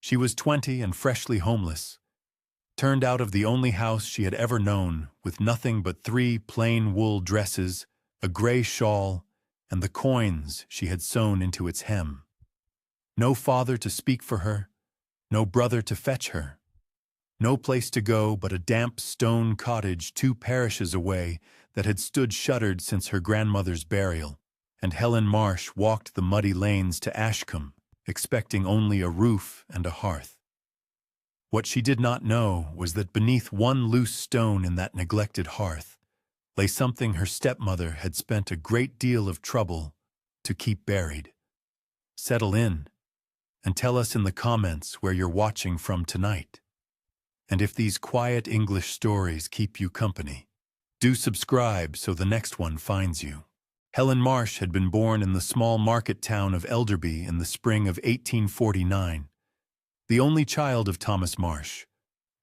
She was 20 and freshly homeless, turned out of the only house she had ever known, with nothing but 3 plain wool dresses, a gray shawl, and the coins she had sewn into its hem. No father to speak for her, no brother to fetch her. No place to go but a damp stone cottage 2 parishes away that had stood shuttered since her grandmother's burial, and Helen Marsh walked the muddy lanes to Ashcombe, expecting only a roof and a hearth. What she did not know was that beneath one loose stone in that neglected hearth lay something her stepmother had spent a great deal of trouble to keep buried. Settle in, and tell us in the comments where you're watching from tonight. And if these quiet English stories keep you company, do subscribe so the next one finds you. Helen Marsh had been born in the small market town of Elderby in the spring of 1849, the only child of Thomas Marsh,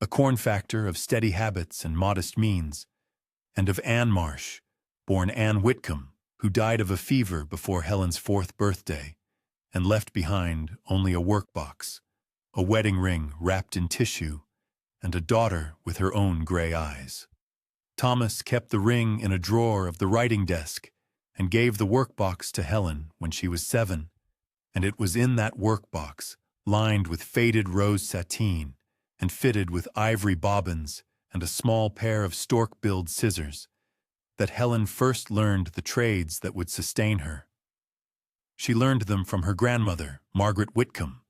a corn factor of steady habits and modest means, and of Anne Marsh, born Anne Whitcomb, who died of a fever before Helen's 4th birthday, and left behind only a workbox, a wedding ring wrapped in tissue, and a daughter with her own gray eyes. Thomas kept the ring in a drawer of the writing desk and gave the workbox to Helen when she was 7, and it was in that workbox, lined with faded rose sateen and fitted with ivory bobbins and a small pair of stork-billed scissors, that Helen first learned the trades that would sustain her. She learned them from her grandmother, Margaret Whitcomb,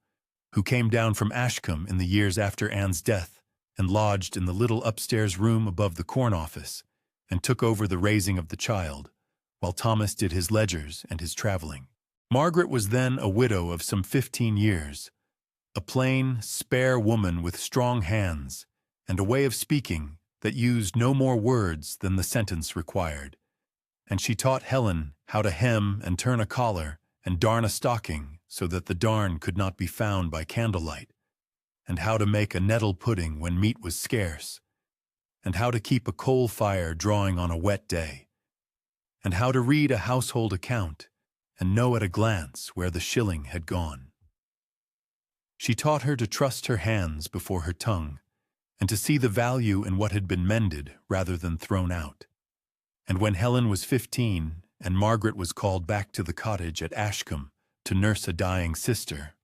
who came down from Ashcombe in the years after Anne's death and lodged in the little upstairs room above the corn office and took over the raising of the child, while Thomas did his ledgers and his traveling. Margaret was then a widow of some 15 years, a plain, spare woman with strong hands and a way of speaking that used no more words than the sentence required. And she taught Helen how to hem and turn a collar and darn a stocking so that the darn could not be found by candlelight, and how to make a nettle pudding when meat was scarce, and how to keep a coal fire drawing on a wet day, and how to read a household account and know at a glance where the shilling had gone. She taught her to trust her hands before her tongue, and to see the value in what had been mended rather than thrown out. And when Helen was 15 and Margaret was called back to the cottage at Ashcombe to nurse a dying sister,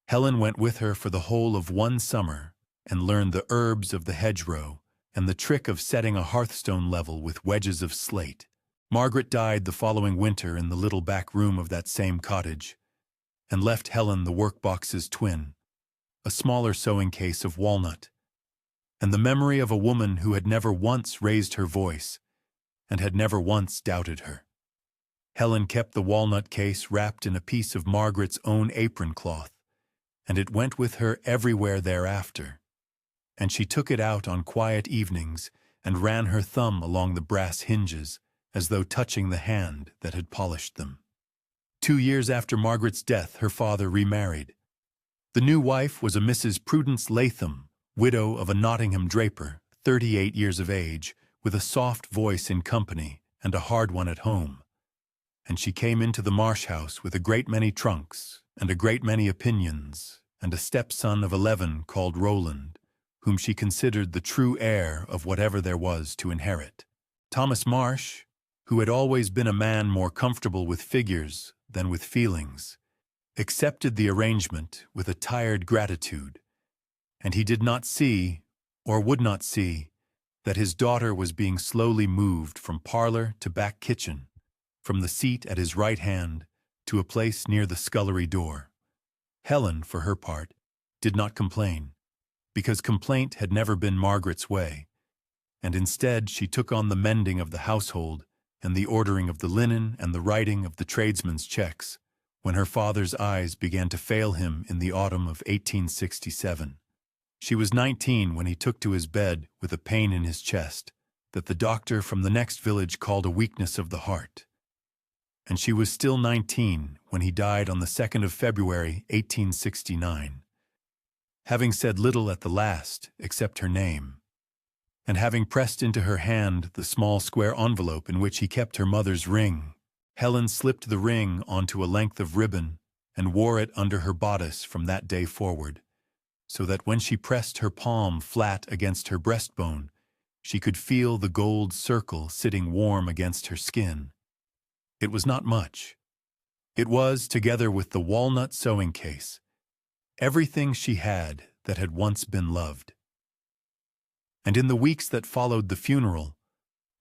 Helen went with her for the whole of one summer and learned the herbs of the hedgerow and the trick of setting a hearthstone level with wedges of slate. Margaret died the following winter in the little back room of that same cottage, and left Helen the workbox's twin, a smaller sewing case of walnut, and the memory of a woman who had never once raised her voice and had never once doubted her. Helen kept the walnut case wrapped in a piece of Margaret's own apron cloth, and it went with her everywhere thereafter, and she took it out on quiet evenings and ran her thumb along the brass hinges as though touching the hand that had polished them. 2 years after Margaret's death, her father remarried. The new wife was a Mrs. Prudence Latham, widow of a Nottingham draper, 38 years of age, with a soft voice in company and a hard one at home. And she came into the Marsh house with a great many trunks and a great many opinions, and a stepson of 11 called Roland, whom she considered the true heir of whatever there was to inherit. Thomas Marsh, who had always been a man more comfortable with figures than with feelings, accepted the arrangement with a tired gratitude, and he did not see, or would not see, that his daughter was being slowly moved from parlor to back kitchen, from the seat at his right hand to a place near the scullery door. Helen, for her part, did not complain, because complaint had never been Margaret's way, and instead she took on the mending of the household and the ordering of the linen and the writing of the tradesmen's checks, when her father's eyes began to fail him in the autumn of 1867. She was 19 when he took to his bed with a pain in his chest that the doctor from the next village called a weakness of the heart. And she was still 19 when he died on the 2nd of February, 1869, having said little at the last except her name, and having pressed into her hand the small square envelope in which he kept her mother's ring. Helen slipped the ring onto a length of ribbon and wore it under her bodice from that day forward, so that when she pressed her palm flat against her breastbone, she could feel the gold circle sitting warm against her skin. It was not much. It was, together with the walnut sewing case, everything she had that had once been loved. And in the weeks that followed the funeral,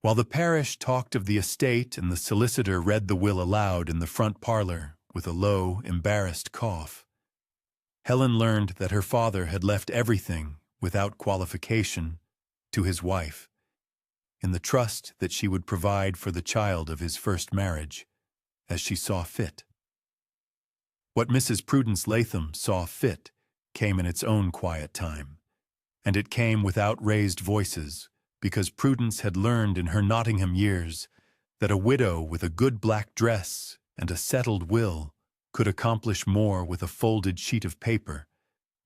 while the parish talked of the estate and the solicitor read the will aloud in the front parlor with a low, embarrassed cough, Helen learned that her father had left everything, without qualification, to his wife, in the trust that she would provide for the child of his first marriage, as she saw fit. What Mrs. Prudence Latham saw fit came in its own quiet time, and it came without raised voices, because Prudence had learned in her Nottingham years that a widow with a good black dress and a settled will could accomplish more with a folded sheet of paper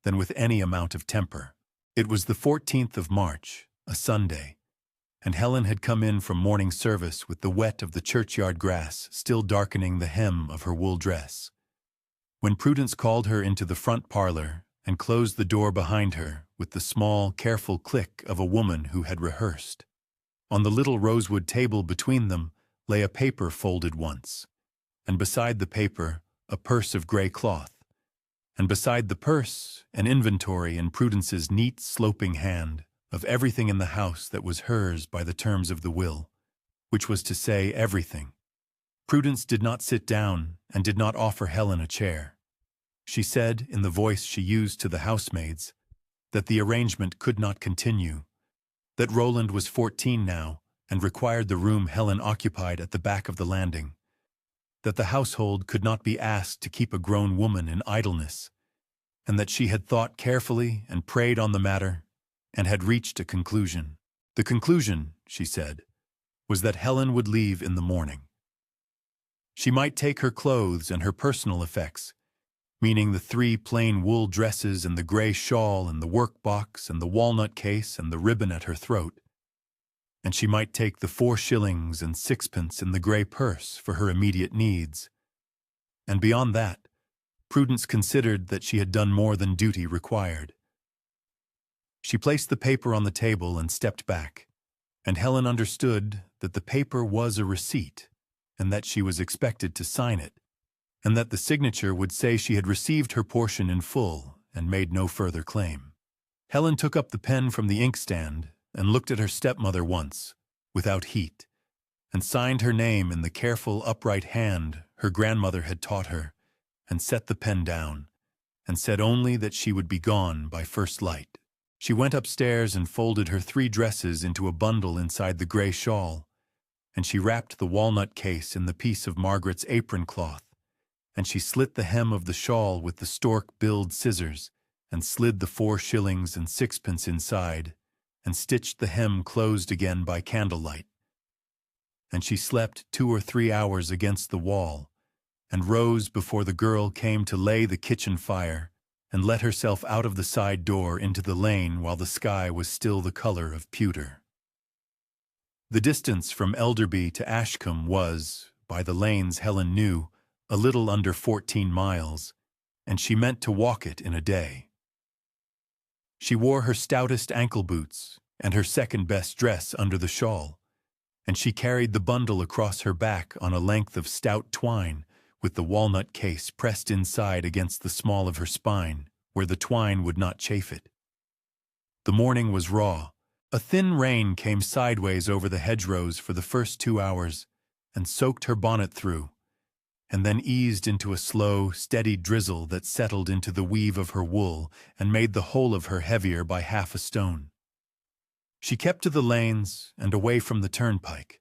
than with any amount of temper. It was the 14th of March, a Sunday, and Helen had come in from morning service with the wet of the churchyard grass still darkening the hem of her wool dress. When Prudence called her into the front parlor and closed the door behind her with the small, careful click of a woman who had rehearsed, on the little rosewood table between them lay a paper folded once, and beside the paper a purse of gray cloth, and beside the purse an inventory in Prudence's neat, sloping hand of everything in the house that was hers by the terms of the will, which was to say everything. Prudence did not sit down and did not offer Helen a chair. She said, in the voice she used to the housemaids, that the arrangement could not continue, that Roland was 14 now and required the room Helen occupied at the back of the landing, that the household could not be asked to keep a grown woman in idleness, and that she had thought carefully and prayed on the matter and had reached a conclusion. The conclusion, she said, was that Helen would leave in the morning. She might take her clothes and her personal effects, meaning the 3 plain wool dresses and the gray shawl and the work-box and the walnut case and the ribbon at her throat, and she might take the 4 shillings and 6pence in the gray purse for her immediate needs. And beyond that, Prudence considered that she had done more than duty required. She placed the paper on the table and stepped back, and Helen understood that the paper was a receipt, and that she was expected to sign it, and that the signature would say she had received her portion in full and made no further claim. Helen took up the pen from the inkstand and looked at her stepmother once, without heat, and signed her name in the careful, upright hand her grandmother had taught her, and set the pen down, and said only that she would be gone by first light. She went upstairs and folded her 3 dresses into a bundle inside the gray shawl, and she wrapped the walnut case in the piece of Margaret's apron cloth, and she slit the hem of the shawl with the stork-billed scissors, and slid the 4 shillings and 6pence inside, and stitched the hem closed again by candlelight. And she slept 2 or 3 hours against the wall, and rose before the girl came to lay the kitchen fire, and let herself out of the side door into the lane while the sky was still the color of pewter. The distance from Elderby to Ashcombe was, by the lanes Helen knew, a little under 14 miles, and she meant to walk it in a day. She wore her stoutest ankle boots and her second-best dress under the shawl, and she carried the bundle across her back on a length of stout twine, with the walnut case pressed inside against the small of her spine, where the twine would not chafe it. The morning was raw. A thin rain came sideways over the hedgerows for the first 2 hours, and soaked her bonnet through, and then eased into a slow, steady drizzle that settled into the weave of her wool and made the whole of her heavier by half a stone. She kept to the lanes and away from the turnpike,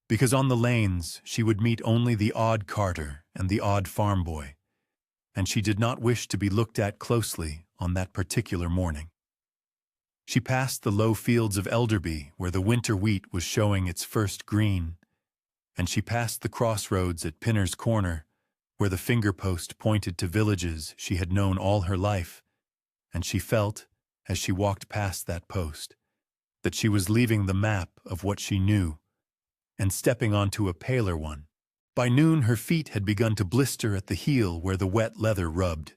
because on the lanes she would meet only the odd carter and the odd farm boy, and she did not wish to be looked at closely on that particular morning. She passed the low fields of Elderby where the winter wheat was showing its first green, and she passed the crossroads at Pinner's Corner, where the finger-post pointed to villages she had known all her life, and she felt, as she walked past that post, that she was leaving the map of what she knew and stepping onto a paler one. By noon her feet had begun to blister at the heel where the wet leather rubbed,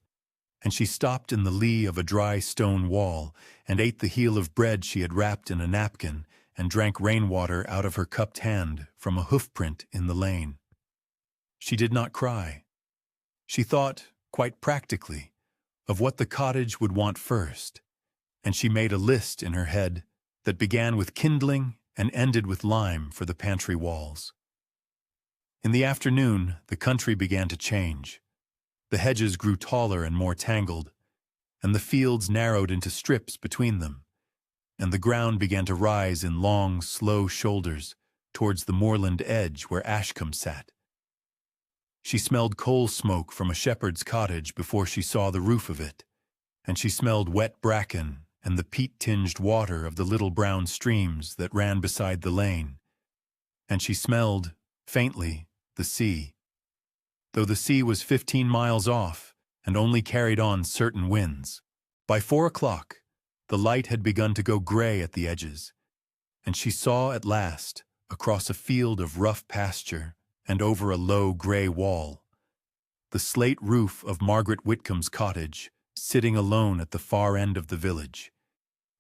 and she stopped in the lee of a dry stone wall and ate the heel of bread she had wrapped in a napkin and drank rainwater out of her cupped hand from a hoofprint in the lane. She did not cry. She thought, quite practically, of what the cottage would want first, and she made a list in her head that began with kindling and ended with lime for the pantry walls. In the afternoon, the country began to change. The hedges grew taller and more tangled, and the fields narrowed into strips between them, and the ground began to rise in long, slow shoulders towards the moorland edge where Ashcombe sat. She smelled coal smoke from a shepherd's cottage before she saw the roof of it, and she smelled wet bracken and the peat-tinged water of the little brown streams that ran beside the lane, and she smelled, faintly, the sea, though the sea was 15 miles off and only carried on certain winds. By 4 o'clock, the light had begun to go gray at the edges, and she saw at last, across a field of rough pasture and over a low gray wall, the slate roof of Margaret Whitcomb's cottage, sitting alone at the far end of the village,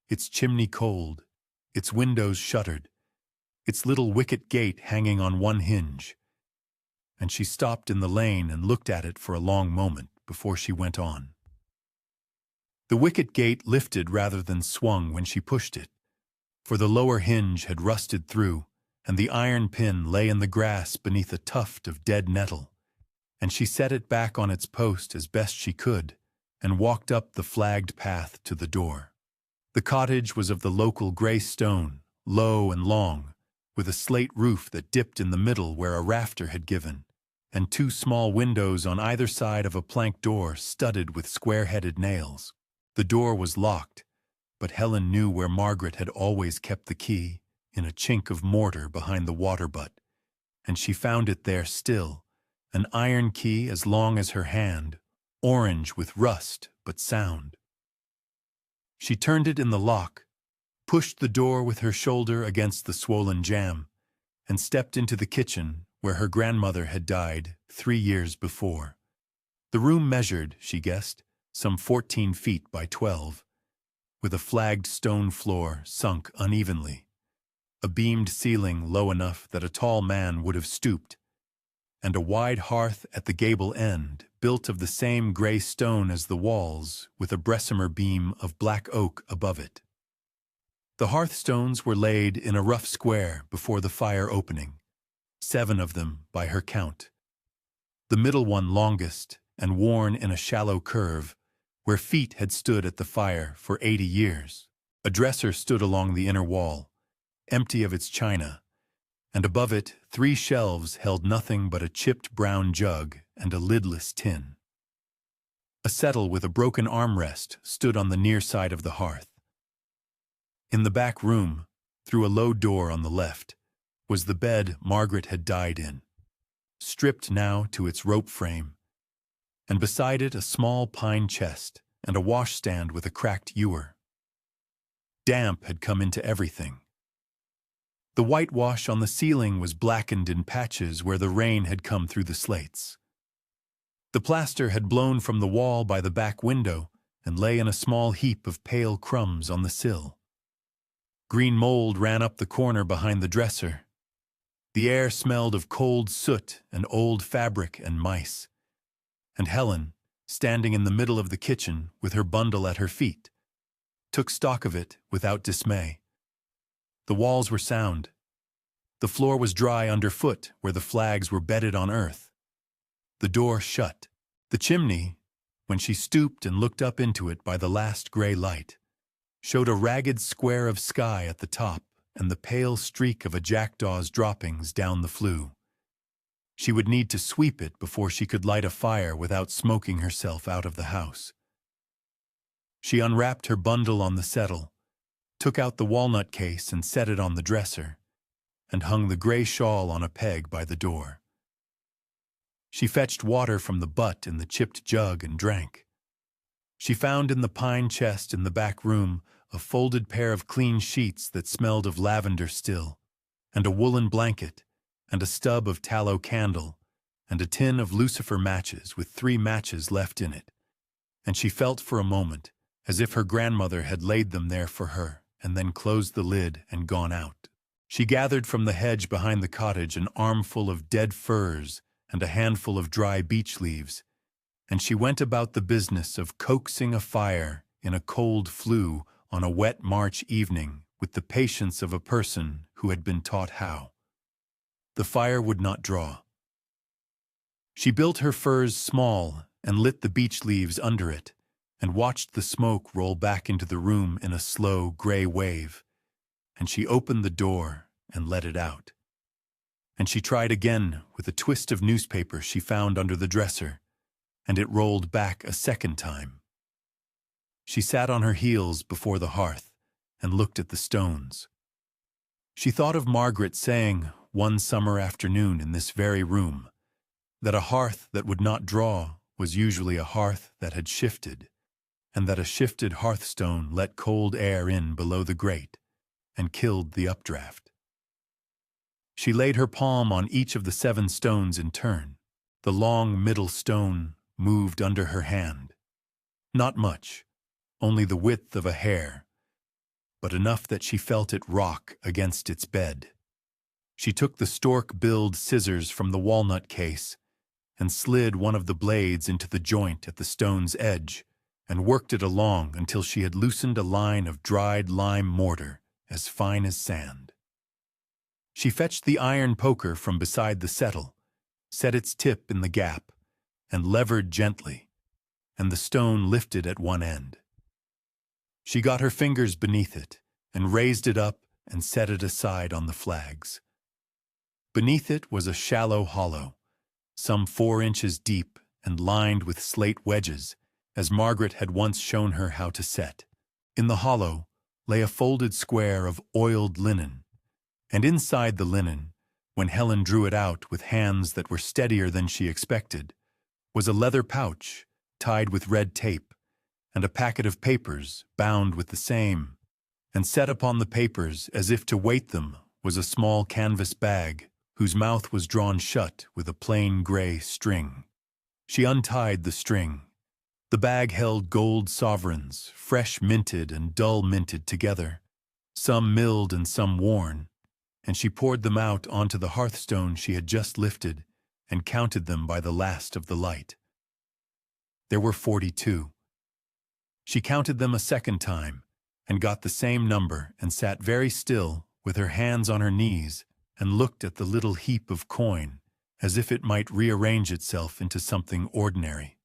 its chimney cold, its windows shuttered, its little wicket gate hanging on one hinge, and she stopped in the lane and looked at it for a long moment before she went on. The wicket gate lifted rather than swung when she pushed it, for the lower hinge had rusted through, and the iron pin lay in the grass beneath a tuft of dead nettle, and she set it back on its post as best she could, and walked up the flagged path to the door. The cottage was of the local grey stone, low and long, with a slate roof that dipped in the middle where a rafter had given, and 2 small windows on either side of a plank door studded with square-headed nails. The door was locked, but Helen knew where Margaret had always kept the key, in a chink of mortar behind the water butt, and she found it there still, an iron key as long as her hand, orange with rust but sound. She turned it in the lock, pushed the door with her shoulder against the swollen jamb, and stepped into the kitchen where her grandmother had died 3 years before. The room measured, she guessed, some 14 feet by 12, with a flagged stone floor sunk unevenly, a beamed ceiling low enough that a tall man would have stooped, and a wide hearth at the gable end, built of the same grey stone as the walls, with a Bessemer beam of black oak above it. The hearthstones were laid in a rough square before the fire opening, 7 of them by her count, the middle one longest and worn in a shallow curve, where feet had stood at the fire for 80 years. A dresser stood along the inner wall, empty of its china, and above it 3 shelves held nothing but a chipped brown jug and a lidless tin. A settle with a broken armrest stood on the near side of the hearth. In the back room, through a low door on the left, was the bed Margaret had died in, stripped now to its rope frame, and beside it a small pine chest and a washstand with a cracked ewer. Damp had come into everything. The whitewash on the ceiling was blackened in patches where the rain had come through the slates. The plaster had blown from the wall by the back window and lay in a small heap of pale crumbs on the sill. Green mold ran up the corner behind the dresser. The air smelled of cold soot and old fabric and mice. And Helen, standing in the middle of the kitchen with her bundle at her feet, took stock of it without dismay. The walls were sound. The floor was dry underfoot where the flags were bedded on earth. The door shut. The chimney, when she stooped and looked up into it by the last gray light, showed a ragged square of sky at the top and the pale streak of a jackdaw's droppings down the flue. She would need to sweep it before she could light a fire without smoking herself out of the house. She unwrapped her bundle on the settle, took out the walnut case and set it on the dresser, and hung the gray shawl on a peg by the door. She fetched water from the butt in the chipped jug and drank. She found in the pine chest in the back room a folded pair of clean sheets that smelled of lavender still, and a woolen blanket, and a stub of tallow candle, and a tin of lucifer matches with 3 matches left in it, and she felt for a moment as if her grandmother had laid them there for her and then closed the lid and gone out. She gathered from the hedge behind the cottage an armful of dead firs and a handful of dry beech leaves, and she went about the business of coaxing a fire in a cold flue on a wet March evening with the patience of a person who had been taught how. The fire would not draw. She built her firs small and lit the beech leaves under it, and watched the smoke roll back into the room in a slow, gray wave, and she opened the door and let it out. And she tried again with a twist of newspaper she found under the dresser, and it rolled back a second time. She sat on her heels before the hearth and looked at the stones. She thought of Margaret saying one summer afternoon in this very room that a hearth that would not draw was usually a hearth that had shifted, and that a shifted hearthstone let cold air in below the grate and killed the updraft. She laid her palm on each of the 7 stones in turn. The long middle stone moved under her hand. Not much, only the width of a hair, but enough that she felt it rock against its bed. She took the stork-billed scissors from the walnut case and slid one of the blades into the joint at the stone's edge and worked it along until she had loosened a line of dried lime mortar as fine as sand. She fetched the iron poker from beside the settle, set its tip in the gap, and levered gently, and the stone lifted at one end. She got her fingers beneath it and raised it up and set it aside on the flags. Beneath it was a shallow hollow, some 4 inches deep and lined with slate wedges, as Margaret had once shown her how to set. In the hollow lay a folded square of oiled linen, and inside the linen, when Helen drew it out with hands that were steadier than she expected, was a leather pouch tied with red tape, and a packet of papers bound with the same, and set upon the papers as if to weight them was a small canvas bag whose mouth was drawn shut with a plain gray string. She untied the string. The bag held gold sovereigns, fresh minted and dull minted together, some milled and some worn, and she poured them out onto the hearthstone she had just lifted and counted them by the last of the light. There were 42. She counted them a second time and got the same number and sat very still with her hands on her knees and looked at the little heap of coin as if it might rearrange itself into something ordinary.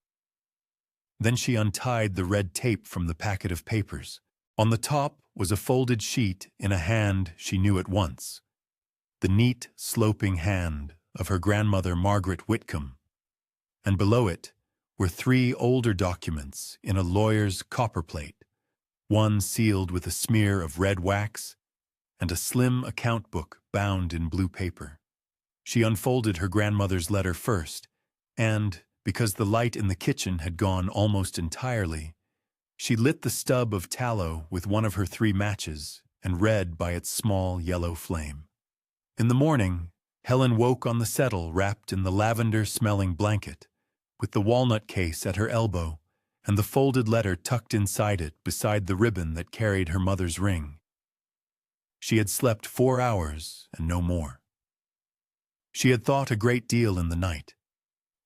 Then she untied the red tape from the packet of papers. On the top was a folded sheet in a hand she knew at once, the neat, sloping hand of her grandmother Margaret Whitcomb, and below it were 3 older documents in a lawyer's copperplate, one sealed with a smear of red wax, and a slim account book bound in blue paper. She unfolded her grandmother's letter first, and, because the light in the kitchen had gone almost entirely, she lit the stub of tallow with one of her 3 matches and read by its small yellow flame. In the morning, Helen woke on the settle wrapped in the lavender-smelling blanket, with the walnut case at her elbow and the folded letter tucked inside it beside the ribbon that carried her mother's ring. She had slept 4 hours and no more. She had thought a great deal in the night,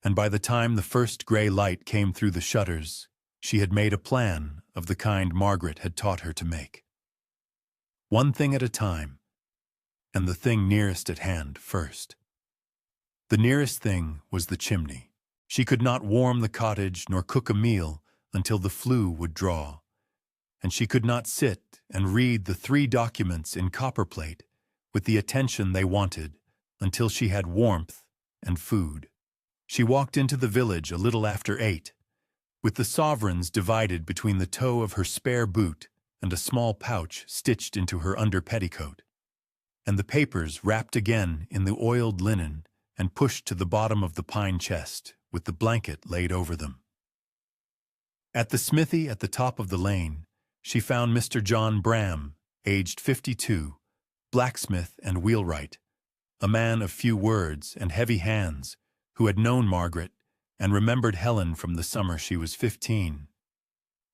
and by the time the first gray light came through the shutters, she had made a plan of the kind Margaret had taught her to make. One thing at a time, and the thing nearest at hand first. The nearest thing was the chimney. She could not warm the cottage nor cook a meal until the flue would draw, and she could not sit and read the 3 documents in copperplate with the attention they wanted until she had warmth and food. She walked into the village a little after 8, with the sovereigns divided between the toe of her spare boot and a small pouch stitched into her under petticoat, and the papers wrapped again in the oiled linen and pushed to the bottom of the pine chest with the blanket laid over them. At the smithy at the top of the lane, she found Mr. John Bram, aged 52, blacksmith and wheelwright, a man of few words and heavy hands, who had known Margaret and remembered Helen from the summer she was 15.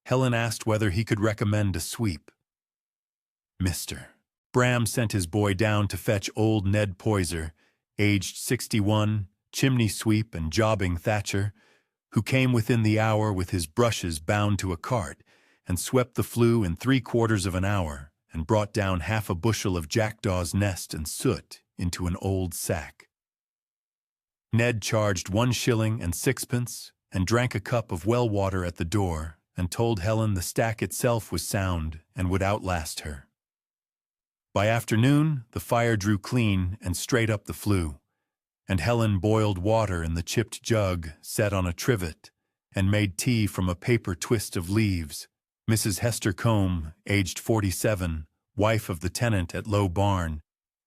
Helen asked whether he could recommend a sweep. Mr. Bram sent his boy down to fetch old Ned Poyser, aged 61, chimney sweep and jobbing thatcher, who came within the hour with his brushes bound to a cart and swept the flue in 3/4 of an hour and brought down half a bushel of jackdaw's nest and soot into an old sack. Ned charged 1 shilling and 6pence and drank a cup of well water at the door and told Helen the stack itself was sound and would outlast her. By afternoon, the fire drew clean and straight up the flue, and Helen boiled water in the chipped jug set on a trivet and made tea from a paper twist of leaves. Mrs. Hester Combe, aged 47, wife of the tenant at Low Barn,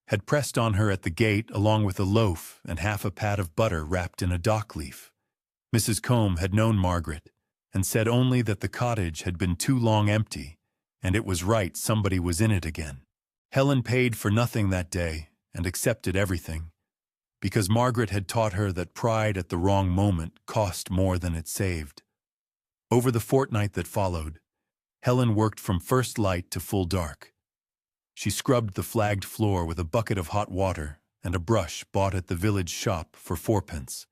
had pressed on her at the gate along with a loaf and half a pat of butter wrapped in a dock leaf. Mrs. Combe had known Margaret and said only that the cottage had been too long empty and it was right somebody was in it again. Helen paid for nothing that day and accepted everything, because Margaret had taught her that pride at the wrong moment cost more than it saved. Over the fortnight that followed, Helen worked from first light to full dark. She scrubbed the flagged floor with a bucket of hot water and a brush bought at the village shop for 4pence,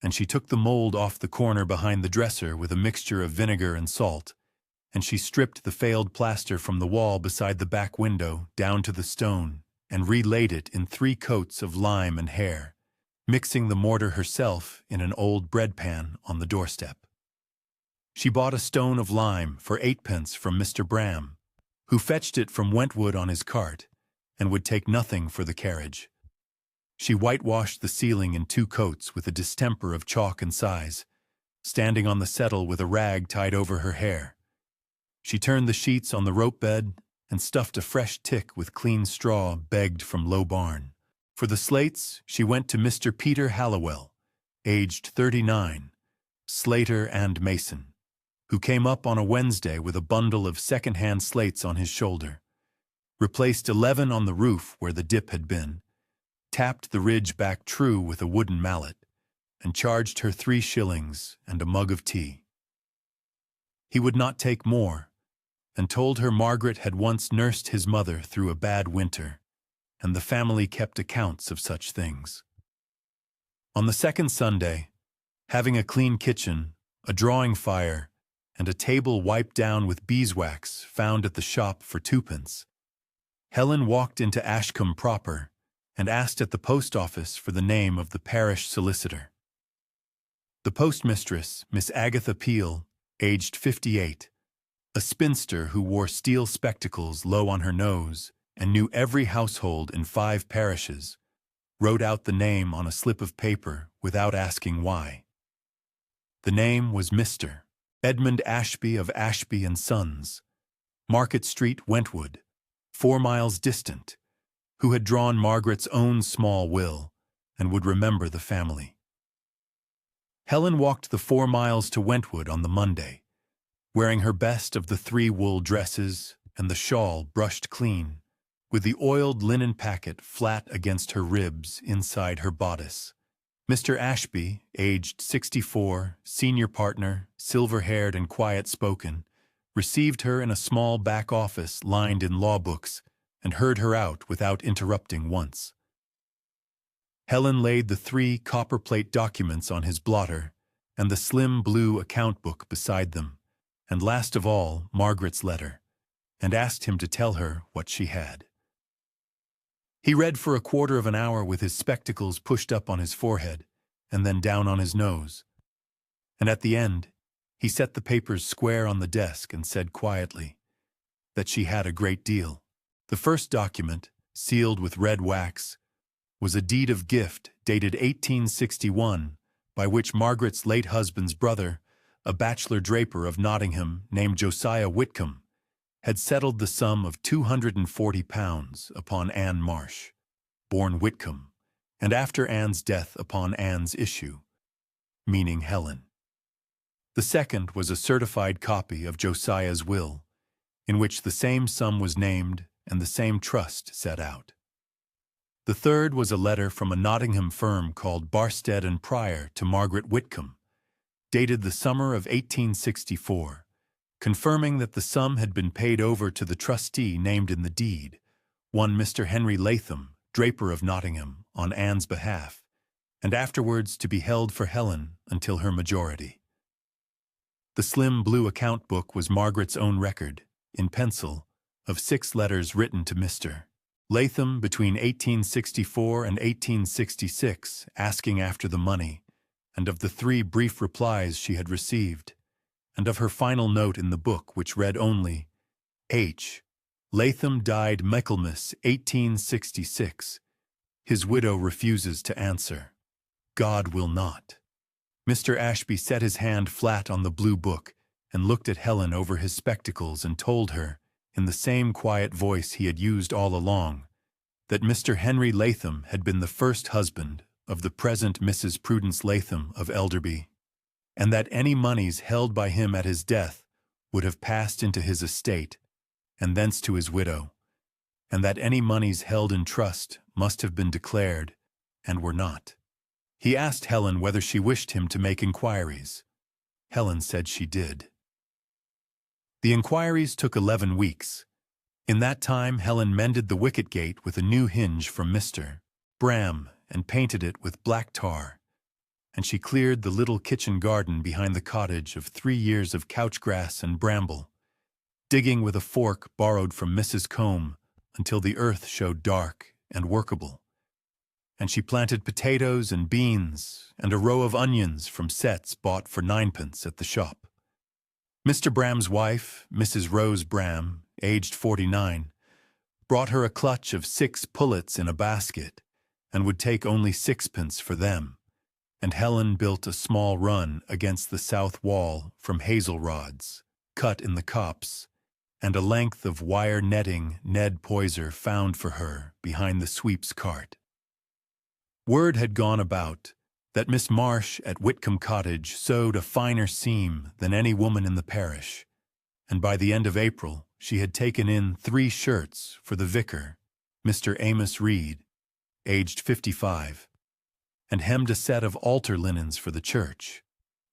and she took the mold off the corner behind the dresser with a mixture of vinegar and salt, and she stripped the failed plaster from the wall beside the back window down to the stone and relaid it in 3 coats of lime and hair, mixing the mortar herself in an old bread pan on the doorstep. She bought a stone of lime for 8pence from Mr. Bram, who fetched it from Wentwood on his cart and would take nothing for the carriage. She whitewashed the ceiling in 2 coats with a distemper of chalk and size, standing on the settle with a rag tied over her hair. She turned the sheets on the rope bed and stuffed a fresh tick with clean straw begged from Low Barn. For the slates, she went to Mr. Peter Hallowell, aged 39, slater and mason, who came up on a Wednesday with a bundle of second-hand slates on his shoulder, replaced 11 on the roof where the dip had been, tapped the ridge back true with a wooden mallet, and charged her 3 shillings and a mug of tea. He would not take more, and told her Margaret had once nursed his mother through a bad winter, and the family kept accounts of such things. On the second Sunday, having a clean kitchen, a drawing fire, and a table wiped down with beeswax found at the shop for 2pence, Helen walked into Ashcombe proper and asked at the post office for the name of the parish solicitor. The postmistress, Miss Agatha Peel, aged 58, a spinster who wore steel spectacles low on her nose and knew every household in 5 parishes, wrote out the name on a slip of paper without asking why. The name was Mr. Edmund Ashby of Ashby and Sons, Market Street, Wentwood, 4 miles distant, who had drawn Margaret's own small will and would remember the family. Helen walked the 4 miles to Wentwood on the Monday, wearing her best of the 3 wool dresses and the shawl brushed clean, with the oiled linen packet flat against her ribs inside her bodice. Mr. Ashby, aged 64, senior partner, silver-haired and quiet-spoken, received her in a small back office lined in law books and heard her out without interrupting once. Helen laid the 3 copperplate documents on his blotter and the slim blue account book beside them, and last of all, Margaret's letter, and asked him to tell her what she had. He read for a quarter of an hour with his spectacles pushed up on his forehead and then down on his nose, and at the end, he set the papers square on the desk and said quietly that she had a great deal. The first document, sealed with red wax, was a deed of gift dated 1861 by which Margaret's late husband's brother, a bachelor draper of Nottingham named Josiah Whitcomb, had settled the sum of £240 upon Anne Marsh, born Whitcomb, and after Anne's death upon Anne's issue, meaning Helen. The second was a certified copy of Josiah's will, in which the same sum was named and the same trust set out. The third was a letter from a Nottingham firm called Barstead and Pryor to Margaret Whitcomb, dated the summer of 1864, confirming that the sum had been paid over to the trustee named in the deed, one Mr. Henry Latham, draper of Nottingham, on Anne's behalf, and afterwards to be held for Helen until her majority. The slim blue account book was Margaret's own record, in pencil, of 6 letters written to Mr. Latham between 1864 and 1866, asking after the money, and of the 3 brief replies she had received, and of her final note in the book, which read only, H. Latham died Michaelmas 1866. His widow refuses to answer. God will not. Mr. Ashby set his hand flat on the blue book and looked at Helen over his spectacles and told her, in the same quiet voice he had used all along, that Mr. Henry Latham had been the first husband of the present Mrs. Prudence Latham of Elderby, and that any moneys held by him at his death would have passed into his estate, and thence to his widow, and that any moneys held in trust must have been declared, and were not. He asked Helen whether she wished him to make inquiries. Helen said she did. The inquiries took 11 weeks. In that time Helen mended the wicket gate with a new hinge from Mr. Bram and painted it with black tar, and she cleared the little kitchen garden behind the cottage of 3 years of couch grass and bramble, digging with a fork borrowed from Mrs. Combe until the earth showed dark and workable. And she planted potatoes and beans and a row of onions from sets bought for 9pence at the shop. Mr. Bram's wife, Mrs. Rose Bram, aged 49, brought her a clutch of 6 pullets in a basket and would take only 6pence for them, and Helen built a small run against the south wall from hazel rods, cut in the copse, and a length of wire netting Ned Poyser found for her behind the sweep's cart. Word had gone about that Miss Marsh at Whitcomb Cottage sewed a finer seam than any woman in the parish, and by the end of April she had taken in 3 shirts for the vicar, Mr. Amos Reed, aged 55, and hemmed a set of altar linens for the church,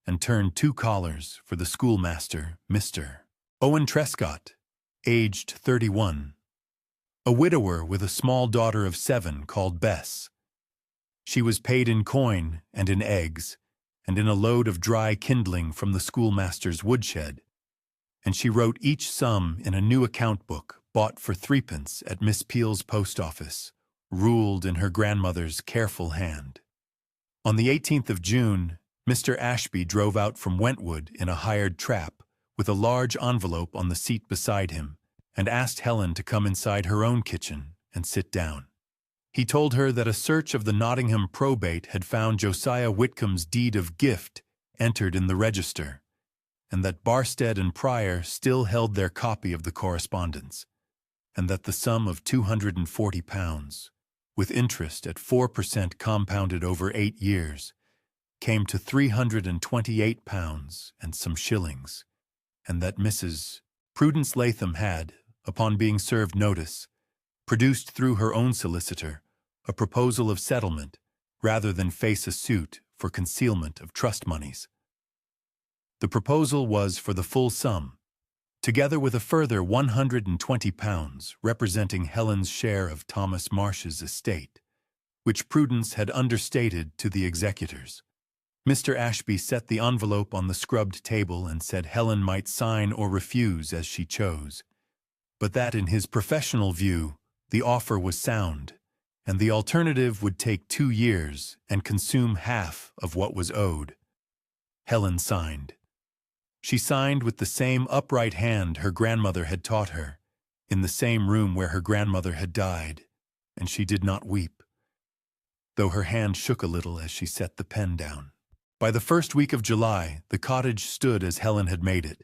and turned 2 collars for the schoolmaster, Mr. Owen Trescott, aged 31, a widower with a small daughter of 7 called Bess. She was paid in coin and in eggs, and in a load of dry kindling from the schoolmaster's woodshed, and she wrote each sum in a new account book bought for 3pence at Miss Peel's post office, ruled in her grandmother's careful hand. On the 18th of June, Mr. Ashby drove out from Wentwood in a hired trap with a large envelope on the seat beside him, and asked Helen to come inside her own kitchen and sit down. He told her that a search of the Nottingham probate had found Josiah Whitcomb's deed of gift entered in the register, and that Barstead and Pryor still held their copy of the correspondence, and that the sum of £240, with interest at 4% compounded over 8 years, came to £328 and some shillings, and that Mrs. Prudence Latham had, upon being served notice, produced through her own solicitor a proposal of settlement rather than face a suit for concealment of trust moneys. The proposal was for the full sum, together with a further £120 representing Helen's share of Thomas Marsh's estate, which Prudence had understated to the executors. Mr. Ashby set the envelope on the scrubbed table and said Helen might sign or refuse as she chose, but that in his professional view the offer was sound, and the alternative would take 2 years and consume half of what was owed. Helen signed. She signed with the same upright hand her grandmother had taught her, in the same room where her grandmother had died, and she did not weep, though her hand shook a little as she set the pen down. By the first week of July, the cottage stood as Helen had made it,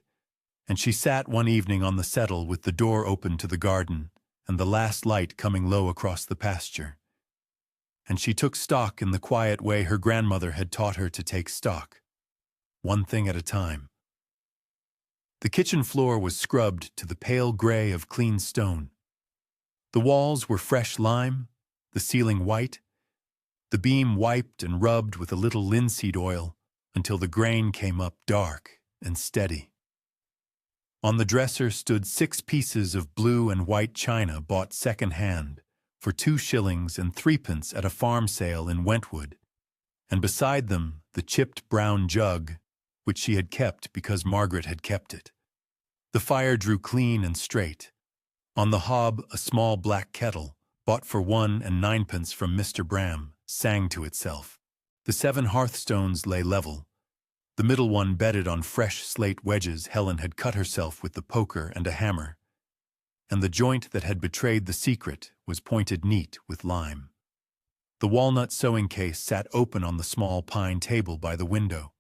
and she sat one evening on the settle with the door open to the garden, and the last light coming low across the pasture. And she took stock in the quiet way her grandmother had taught her to take stock, one thing at a time. The kitchen floor was scrubbed to the pale gray of clean stone. The walls were fresh lime, the ceiling white, the beam wiped and rubbed with a little linseed oil until the grain came up dark and steady. On the dresser stood 6 pieces of blue and white china bought second-hand for 2 shillings and 3 pence at a farm sale in Wentwood, and beside them the chipped brown jug, which she had kept because Margaret had kept it. The fire drew clean and straight. On the hob a small black kettle, bought for 1 and 9 pence from Mr. Bram, sang to itself. The 7 hearthstones lay level. The middle one bedded on fresh slate wedges Helen had cut herself with the poker and a hammer, and the joint that had betrayed the secret was pointed neat with lime. The walnut sewing case sat open on the small pine table by the window,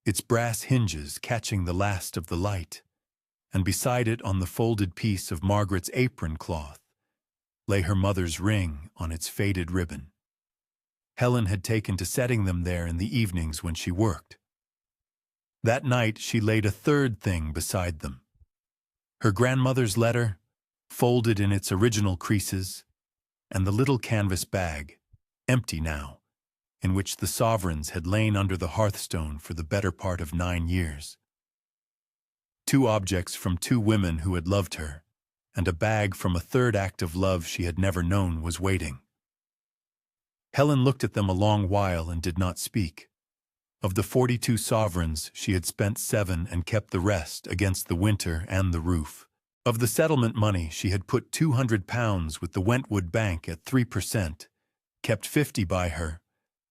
its brass hinges catching the last of the light, and beside it on the folded piece of Margaret's apron cloth lay her mother's ring on its faded ribbon. Helen had taken to setting them there in the evenings when she worked. That night she laid a third thing beside them. Her grandmother's letter, folded in its original creases, and the little canvas bag, empty now, in which the sovereigns had lain under the hearthstone for the better part of 9 years. 2 objects from 2 women who had loved her, and a bag from a third act of love she had never known was waiting. Helen looked at them a long while and did not speak. Of the 42 sovereigns, she had spent 7 and kept the rest against the winter and the roof. Of the settlement money, she had put £200 with the Wentwood Bank at 3%, kept 50 by her,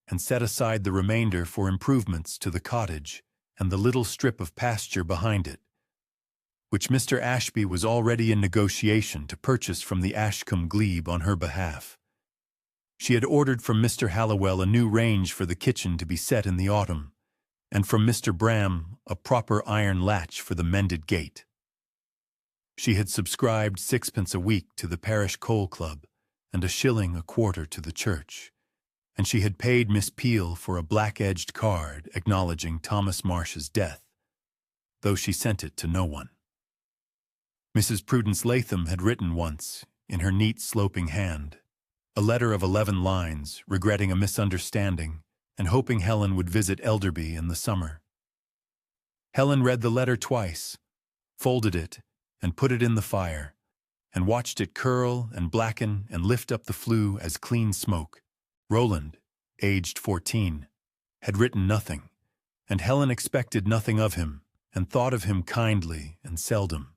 and set aside the remainder for improvements to the cottage and the little strip of pasture behind it, which Mr. Ashby was already in negotiation to purchase from the Ashcombe glebe on her behalf. She had ordered from Mr. Hallowell a new range for the kitchen to be set in the autumn, and from Mr. Bram a proper iron latch for the mended gate. She had subscribed 6 pence a week to the parish coal club and 1 shilling a quarter to the church, and she had paid Miss Peel for a black-edged card acknowledging Thomas Marsh's death, though she sent it to no one. Mrs. Prudence Latham had written once, in her neat sloping hand, a letter of 11 lines, regretting a misunderstanding and hoping Helen would visit Elderby in the summer. Helen read the letter twice, folded it, and put it in the fire, and watched it curl and blacken and lift up the flue as clean smoke. Roland, aged 14, had written nothing, and Helen expected nothing of him, and thought of him kindly and seldom.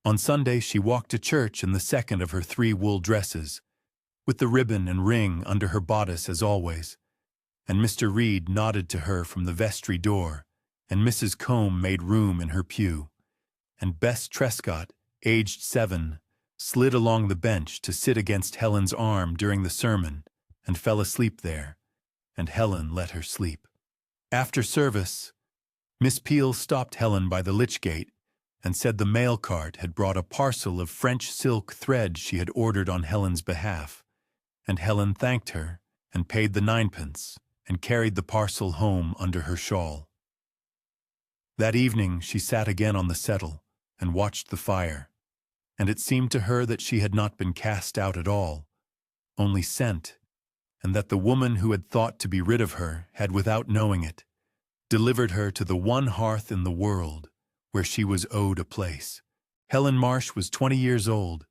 On Sunday she walked to church in the second of her 3 wool dresses, with the ribbon and ring under her bodice as always, and Mr. Reed nodded to her from the vestry door, and Mrs. Combe made room in her pew, and Bess Trescott, aged 7, slid along the bench to sit against Helen's arm during the sermon, and fell asleep there, and Helen let her sleep. After service, Miss Peel stopped Helen by the lych gate and said the mail cart had brought a parcel of French silk thread she had ordered on Helen's behalf, and Helen thanked her and paid the 9 pence and carried the parcel home under her shawl. That evening she sat again on the settle and watched the fire, and it seemed to her that she had not been cast out at all, only sent, and that the woman who had thought to be rid of her had, without knowing it, delivered her to the one hearth in the world where she was owed a place. Helen Marsh was 20 years old,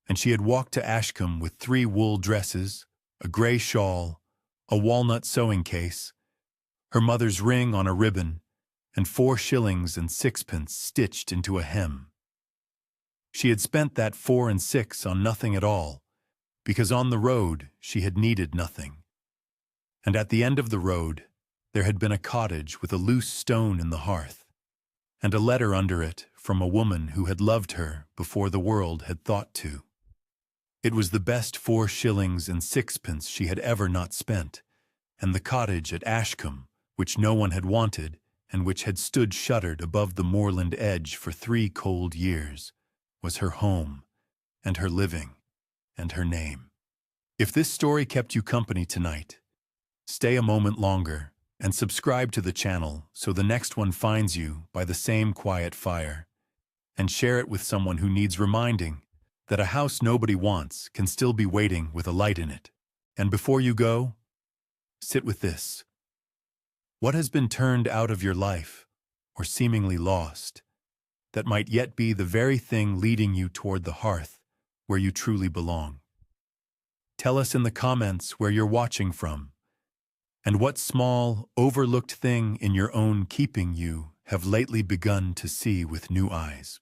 and she had walked to Ashcombe with 3 wool dresses, a grey shawl, a walnut sewing case, her mother's ring on a ribbon, and 4 shillings and 6 pence stitched into a hem. She had spent that 4 and 6 on nothing at all, because on the road she had needed nothing. And at the end of the road there had been a cottage with a loose stone in the hearth, and a letter under it from a woman who had loved her before the world had thought to. It was the best 4 shillings and 6 pence she had ever not spent, and the cottage at Ashcombe, which no one had wanted, and which had stood shuttered above the moorland edge for 3 cold years, was her home, and her living, and her name. If this story kept you company tonight, stay a moment longer and subscribe to the channel so the next one finds you by the same quiet fire, and share it with someone who needs reminding that a house nobody wants can still be waiting with a light in it. And before you go, sit with this. What has been turned out of your life, or seemingly lost, that might yet be the very thing leading you toward the hearth where you truly belong. Tell us in the comments where you're watching from, and what small, overlooked thing in your own keeping you have lately begun to see with new eyes.